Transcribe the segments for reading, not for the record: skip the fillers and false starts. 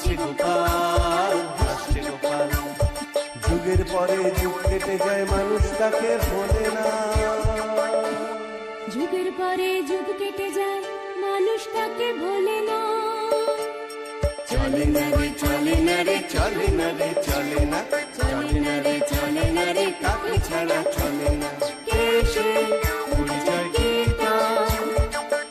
হাসছে গোপাল, হাসছে গোপাল। যুগের পরে যুগ কেটে যায়, মানুষ তাকে ভোলে না। যুগের পরে যুগ কেটে যায়, মানুষ তাকে ভোলে না। চলে না রে, চলে না রে, চলে না রে, চলে না, চলে না রে, চলে না রে, তাকে ছাড়া চলে না। কে সে? পরিচয় কি তার?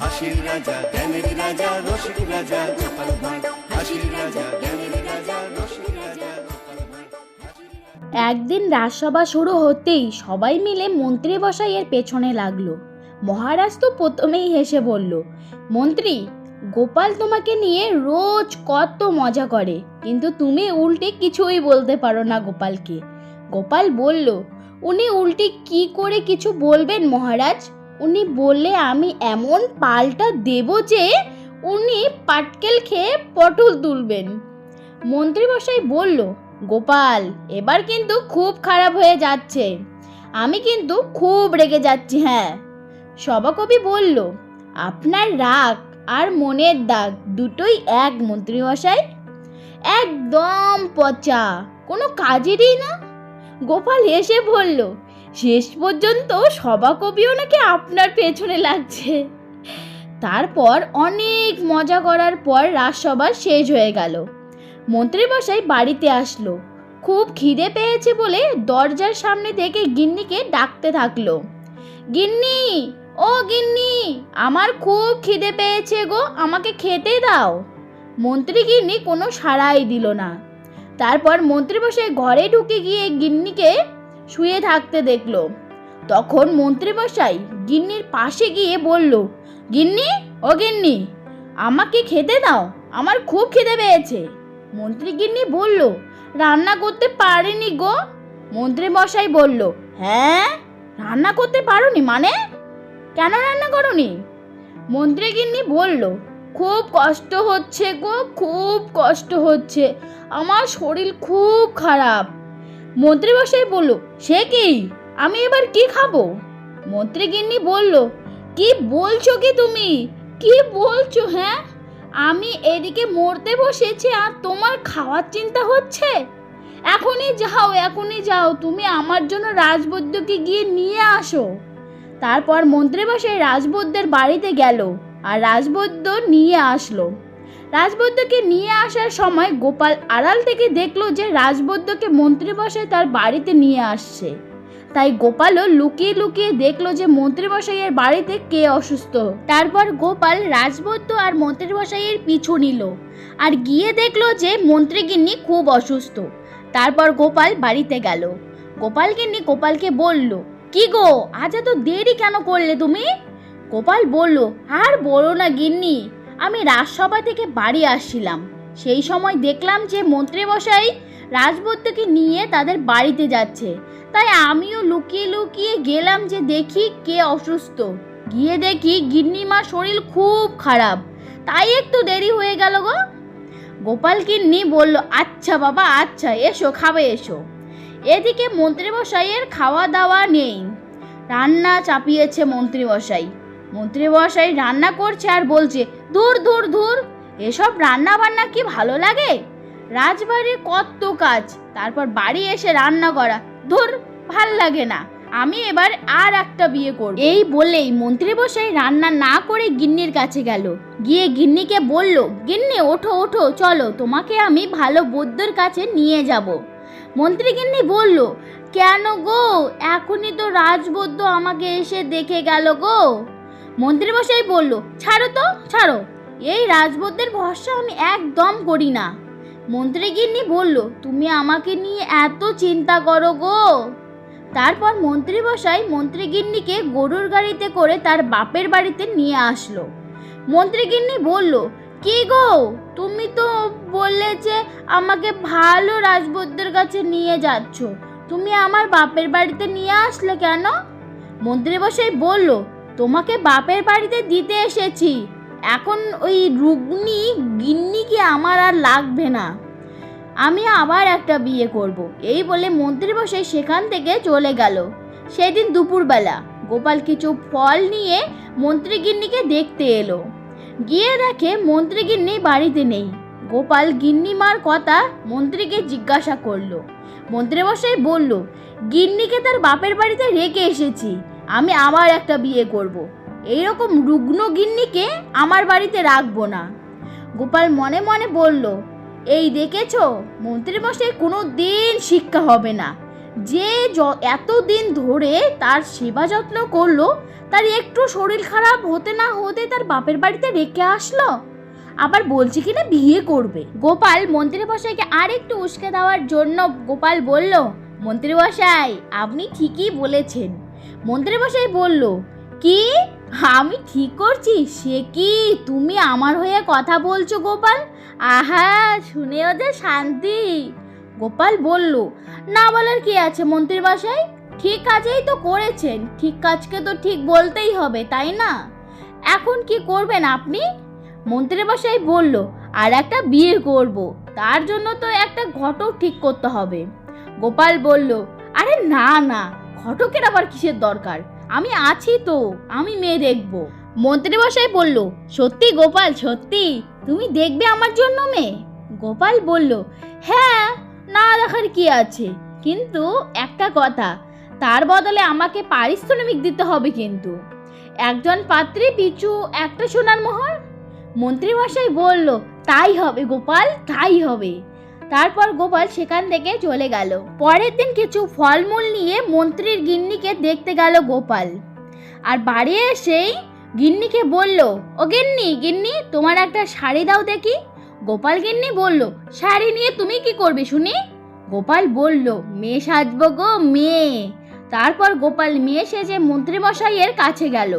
হাসির রাজা, জ্ঞানের রাজা, রসিক রাজা গোপাল ভাঁড়। হাসির রাজা, জ্ঞানের রাজা, রসিক রাজা গোপাল ভাঁড়। একদিন রাজসভা শুরু হতেই সবাই মিলে মন্ত্রী মশাইয়ের পেছনে লাগলো। মহারাজ তো প্রথমেই হেসে বলল, মন্ত্রী, গোপাল তোমাকে নিয়ে রোজ কত মজা করে, কিন্তু তুমি উল্টে কিছুই বলতে পারো না গোপালকে। গোপাল বলল, উনি উল্টে কি করে কিছু বলবেন মহারাজ? উনি বললে আমি এমন পাল্টা দেব যে উনি পাটকেল খেয়ে পটল তুলবেন। মন্ত্রী মশাই বলল, গোপাল, এবার কিন্তু খুব খারাপ হয়ে যাচ্ছে, আমি কিন্তু খুব রেগে যাচ্ছি। হ্যাঁ। সভাকবি বলল, আপনার রাগ আর মনের দাগ দুটোই এক মন্ত্রী মশাই, একদম পচা, কোনো কাজেরই না। গোপাল হেসে বলল, শেষ পর্যন্ত সভাকবিও নাকি আপনার পেছনে লাগছে। তারপর অনেক মজা করার পর রাজসভা শেষ হয়ে গেল। মন্ত্রীমশাই বাড়িতে আসলো। খুব খিদে পেয়েছে বলে দরজার সামনে থেকে গিন্নিকে ডাকতে থাকলো, গিন্নি, ও গিন্নি, আমার খুব খিদে পেয়েছে গো, আমাকে খেতে দাও। মন্ত্রী গিন্নি কোনো সাড়াই দিল না। তারপর মন্ত্রীমশাই ঘরে ঢুকে গিয়ে গিন্নিকে শুয়ে থাকতে দেখলো। তখন মন্ত্রীমশাই গিন্নির পাশে গিয়ে বলল, গিন্নি, ও গিন্নি, আমাকে খেতে দাও, আমার খুব খিদে পেয়েছে। মন্ত্রী গিন্নি বলল, রান্না করতে পারিনি গো। মন্ত্রী মশাই বলল, হ্যাঁ, রান্না করতে পারোনি মানে? কেন রান্না করোনি? মন্ত্রী গিন্নি বলল, খুব কষ্ট হচ্ছে গো, খুব কষ্ট হচ্ছে, আমার শরীর খুব খারাপ। মন্ত্রী মশাই বলল, সে কি, আমি এবার কি খাবো? মন্ত্রী গিন্নি বলল, কি বলছো কি তুমি, কি বলছো? হ্যাঁ, আমি এদিকে মরতে বসেছি আর তোমার খাওয়ার চিন্তা হচ্ছে? এখনই যাও, এখনই যাও, তুমি আমার জন্য রাজবৈদ্যকে গিয়ে নিয়ে আসো। তারপর মন্ত্রীমশাই রাজবৈদ্যের বাড়িতে গেল আর রাজবৈদ্য নিয়ে আসলো। রাজবৈদ্যকে নিয়ে আসার সময় গোপাল আড়াল থেকে দেখলো যে রাজবৈদ্যকে মন্ত্রীমশাই তার বাড়িতে নিয়ে আসছে। তাই গোপালও লুকিয়ে লুকিয়ে দেখলো যে মন্ত্রীমশাইয়ের বাড়িতে কে অসুস্থ। তারপর গোপাল রাজবৈদ্য আর মন্ত্রীমশাইয়ের পিছু নিল আর গিয়ে দেখলো যে মন্ত্রীগিন্নি খুব অসুস্থ। তারপর গোপাল বাড়িতে গেল। গোপালগিন্নি গোপালকে বলল, কি গো, আজ এত দেরি কেন করলে তুমি? গোপাল বলল, আর বলো না গিন্নি, আমি রাজসভা থেকে বাড়ি আসছিলাম, সেই সময় দেখলাম যে মন্ত্রীমশাই রাজবৈদ্যকে নিয়ে তাদের বাড়িতে যাচ্ছে, তাই আমিও লুকিয়ে লুকিয়ে গেলাম যে দেখি কে অসুস্থ। গিয়ে দেখি গিন্নিমার শরীর খুব খারাপ, তাই একটু দেরি হয়ে গেল গো। গোপাল গিন্নি বলল, আচ্ছা বাবা, আচ্ছা, এসো, খাবে এসো। এদিকে মন্ত্রীমশাইয়ের খাওয়া দাওয়া নেই, রান্না চাপিয়েছে মন্ত্রীমশাই। মন্ত্রীমশাই রান্না করছে আর বলছে, ধুর ধুর ধুর, এসব রান্না বান্না কি ভালো লাগে? রাজবাড়ির কত কাজ, তারপর বাড়ি এসে রান্না করা, ধুর, ভাল লাগে না, আমি এবার আর একটা বিয়ে করব। এই বলেই মন্ত্রীমশাই রান্না না করে গিন্নির কাছে গেল। গিয়ে গিন্নিকে বলল, গিন্নি, ওঠো ওঠো, চলো, তোমাকে আমি ভালো বৈদ্যর কাছে নিয়ে যাব। মন্ত্রী গিন্নি বলল, কেন গো, এখনই তো রাজবৈদ্য আমাকে এসে দেখে গেল গো। মন্ত্রীমশাই বলল, ছাড়ো তো, ছাড়ো, এই রাজবৈদ্যের ভরসা আমি একদম করি না। মন্ত্রী গিন্নি বলল, তুমি আমাকে নিয়ে এত চিন্তা করো গো। তারপর মন্ত্রীমশাই মন্ত্রীগিন্নিকে গরুর গাড়িতে করে তার বাপের বাড়িতে নিয়ে আসলো। মন্ত্রীগিন্নি বলল, কি গো, তুমি তো বললে যে আমাকে ভালো রাজবৈদ্যের কাছে নিয়ে যাচ্ছ, তুমি আমার বাপের বাড়িতে নিয়ে আসলে কেন? মন্ত্রীমশাই বলল, তোমাকে বাপের বাড়িতে দিতে এসেছি, এখন ওই রুগ্নি গিন্নিকে আমার আর লাগবে না, আমি আবার একটা বিয়ে করব। এই বলে মন্ত্রীমশাই সেখান থেকে চলে গেল। সেদিন দুপুরবেলা গোপাল কিছু ফল নিয়ে মন্ত্রীগিন্নিকে দেখতে এলো। গিয়ে দেখে মন্ত্রীগিন্নি বাড়িতে নেই। গোপাল গিন্নিমার কথা মন্ত্রীকে জিজ্ঞাসা করলো। মন্ত্রীমশাই বলল, গিন্নিকে তার বাপের বাড়িতে রেখে এসেছি, আমি আবার একটা বিয়ে করব। এইরকম রুগ্ন গিন্নিকে আমার বাড়িতে রাখবো না। গোপাল মনে মনে বলল, এই দেখেছো, মন্ত্রীমশাই কোনো দিন শিক্ষা হবে না। যে এতদিন ধরে তার সেবা যত্ন করলো, তার একটু শরীর খারাপ হতে না হতে তার বাপের বাড়িতে রেখে আসলো, আবার বলছে কিনা বিয়ে করবে। গোপাল মন্ত্রীমশাইকে আর একটু উস্কে দেওয়ার জন্য গোপাল বলল, মন্ত্রীমশাই আপনি ঠিকই বলেছেন। মন্ত্রীমশাই বলল, কি আমি ঠিক করছি? সে কি তুমি আমার হয়ে কথা বলছো গোপাল? আহা, শুনেও যে শান্তি। গোপাল বলল, না বলার কি আছে মন্ত্রীমশাই, ঠিক কাজেই তো করেছেন, ঠিক কাজকে তো ঠিক বলতেই হবে, তাই না? এখন কি করবেন আপনি? মন্ত্রীমশাই বলল, আর একটা বিয়ে করব, তার জন্য তো একটা ঘটক ঠিক করতে হবে। গোপাল বলল, আরে না না, ঘটকের আবার কিসের দরকার, আমি আছি তো, আমি মেয়ে দেখব। মন্ত্রীমশাই বলল, সত্যি গোপাল, সত্যি তুমি দেখবে আমার জন্য মেয়ে? গোপাল বলল, হ্যাঁ, না দেখার কি আছে, কিন্তু একটা কথা, তার বদলে আমাকে পারিশ্রমিক দিতে হবে কিন্তু, একজন পাত্রী পিছু একটা সোনার মোহর। মন্ত্রীমশাই বলল, তাই হবে গোপাল, তাই হবে। তারপর গোপাল সেখান থেকে চলে গেল। পরের দিন কিছু ফলমূল নিয়ে মন্ত্রীর গিন্নিকে দেখতে গেল গোপাল। আর বাড়ি এসেই গিন্নিকে বলল, ও গিন্নি, গিন্নি তোমার একটা শাড়ি দাও দেখি। গোপাল গিন্নি বলল, শাড়ি নিয়ে তুমি কি করবে শুনি? গোপাল বলল, মেয়ে সাজবো গো, মেয়ে। তারপর গোপাল মেয়ে সেজে মন্ত্রীমশাইয়ের কাছে গেল।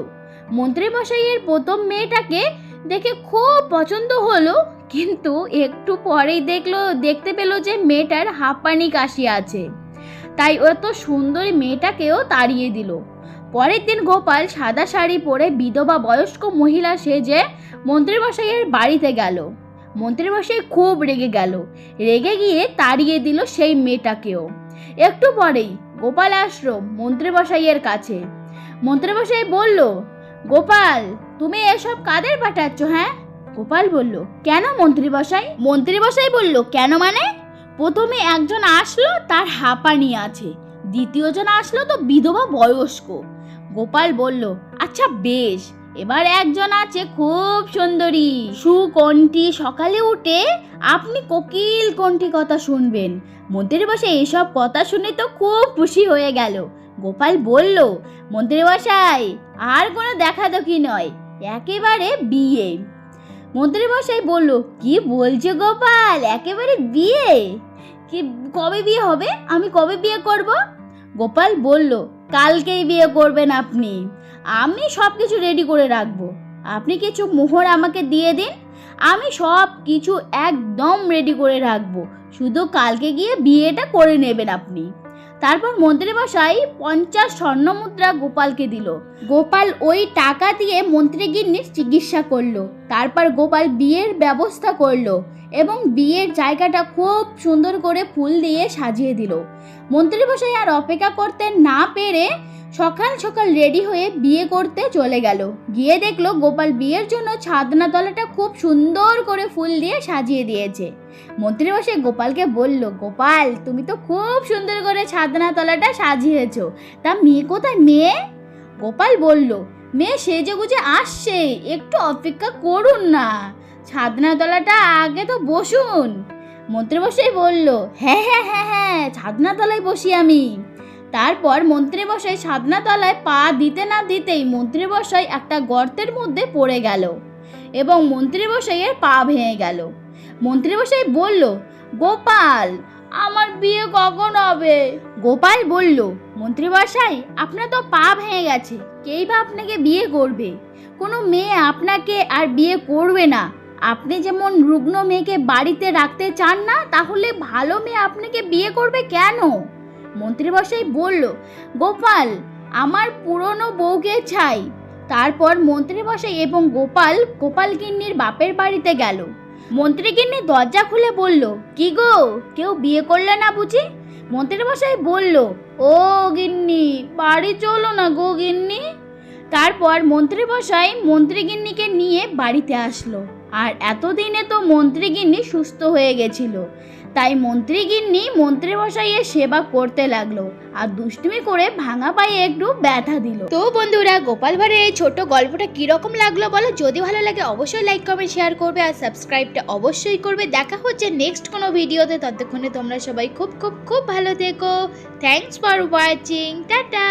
মন্ত্রীমশাইয়ের প্রথম মেয়েটাকে দেখে খুব পছন্দ হলো, কিন্তু একটু পরেই দেখতে পেল যে মেয়েটার হাঁপানি কাশি আছে, তাই অত সুন্দরী মেয়েটাকেও তাড়িয়ে দিল। পরের দিন গোপাল সাদা শাড়ি পরে বিধবা বয়স্ক মহিলা সেজে মন্ত্রীমশাইয়ের বাড়িতে গেল। মন্ত্রীমশাই খুব রেগে গেল, রেগে গিয়ে তাড়িয়ে দিল সেই মেয়েটাকেও। একটু পরেই গোপাল আসলো মন্ত্রীমশাইয়ের কাছে। মন্ত্রীমশাই বলল, গোপাল তুমি এসব কাদের পাঠাচ্ছ? হ্যাঁ? গোপাল বলল, কেন মন্ত্রীমশাই? মন্ত্রীমশাই বলল, কেন মানে? প্রথমে একজন আসলো, তার হাঁপানি আছে, দ্বিতীয়জন আসলো তো বিধবা বয়স্ক। গোপাল বলল, আচ্ছা বেশ, এবার একজন আছে খুব সুন্দরী সুকণ্ঠী, সকালে উঠে আপনি কোকিল কণ্ঠী কথা শুনবেন। মন্ত্রীমশাই এসব কথা শুনে তো খুব খুশি হয়ে গেল। গোপাল বলল, মন্ত্রীমশাই আর কোনো দেখাদেখি নয়, একেবারে বিয়ে। মন্ত্রীমশাই বলল, কি বলছো গোপাল, একেবারে বিয়ে? কি কবে বিয়ে হবে? আমি কবে বিয়ে করব? গোপাল বলল, কালকেই বিয়ে করবেন আপনি, আমি সব কিছু রেডি করে রাখবো, আপনি কিছু মোহর আমাকে দিয়ে দিন, আমি সব কিছু একদম রেডি করে রাখবো, শুধু কালকে গিয়ে বিয়েটা করে নেবেন আপনি। তারপর মন্ত্রীমশাই 50 স্বর্ণ মুদ্রা গোপালকে দিল। গোপাল ওই টাকা দিয়ে মন্ত্রীগিন্নির চিকিৎসা করলো। তারপর গোপাল বিয়ের ব্যবস্থা করলো এবং বিয়ের জায়গাটা খুব সুন্দর করে ফুল দিয়ে সাজিয়ে দিল। মন্ত্রীমশাই আর অপেক্ষা করতে না পেরে সকাল সকাল রেডি হয়ে বিয়ে করতে চলে গেল। গিয়ে দেখলো গোপাল বিয়ের জন্য ছাদনা তলাটা খুব সুন্দর করে ফুল দিয়ে সাজিয়ে দিয়েছে। মন্ত্রীমশাই গোপালকে বলল, গোপাল তুমি তো খুব সুন্দর করে ছাদনা তলাটা সাজিয়েছো, তা মেয়ে কোথায় মেয়ে? গোপাল বলল, মেয়ে সেজে গুজে আসছে, একটু অপেক্ষা করুন না, ছাদনা তলাটা আগে তো বসুন। মন্ত্রীমশাই বলল, হ্যাঁ হ্যাঁ হ্যাঁ হ্যাঁ, ছাদনা তলায় বসি আমি। তারপর মন্ত্রীমশাই ছাদনা তলায় পা দিতে না দিতেই মন্ত্রীমশাই একটা গর্তের মধ্যে পড়ে গেল এবং মন্ত্রীমশাইয়ের পা ভেঙে গেল। মন্ত্রীমশাই বলল, গোপাল আমার বিয়ে কখন হবে? গোপাল বলল, মন্ত্রীমশাই আপনার তো পা ভেঙে গেছে, কেই বা আপনাকে বিয়ে করবে? কোনো মেয়ে আপনাকে আর বিয়ে করবে না। আপনি যেমন রুগ্ন মেয়েকে বাড়িতে রাখতে চান না, তাহলে ভালো মেয়ে আপনাকে বিয়ে করবে কেন? মন্ত্রীমশাই বলল, গোপাল আমার পুরনো বউকে চাই। তারপর মন্ত্রীমশাই এবং গোপালগিন্নির বাপের বাড়িতে গেল। মন্ত্রীগিন্নি দরজা খুলে বলল, কি গো, কেউ বিয়ে করলে না বুঝি? মন্ত্রীমশাই বলল, ও গিন্নি, বাড়ি চলো না গো গিন্নি। তারপর মন্ত্রীমশাই মন্ত্রীগিন্নিকে নিয়ে বাড়িতে আসলো। আর এতদিনে তো মন্ত্রীগিন্নি সুস্থ হয়ে গেছিল, তাই মন্ত্রীগিন্নি মন্ত্রীমশাইয়ের সেবা করতে লাগলো আর দুষ্টুমি করে ভাঙা পায়ে একটু ব্যথা দিল। তো বন্ধুরা, গোপাল ভাঁড়ের এই ছোট্ট গল্পটা কিরকম লাগলো বলো। যদি ভালো লাগে অবশ্যই লাইক কমেন্ট শেয়ার করবে আর সাবস্ক্রাইবটা অবশ্যই করবে। দেখা হচ্ছে নেক্সট কোনো ভিডিওতে, ততক্ষণে তোমরা সবাই খুব খুব খুব ভালো থেকো। Thanks for watching, tata.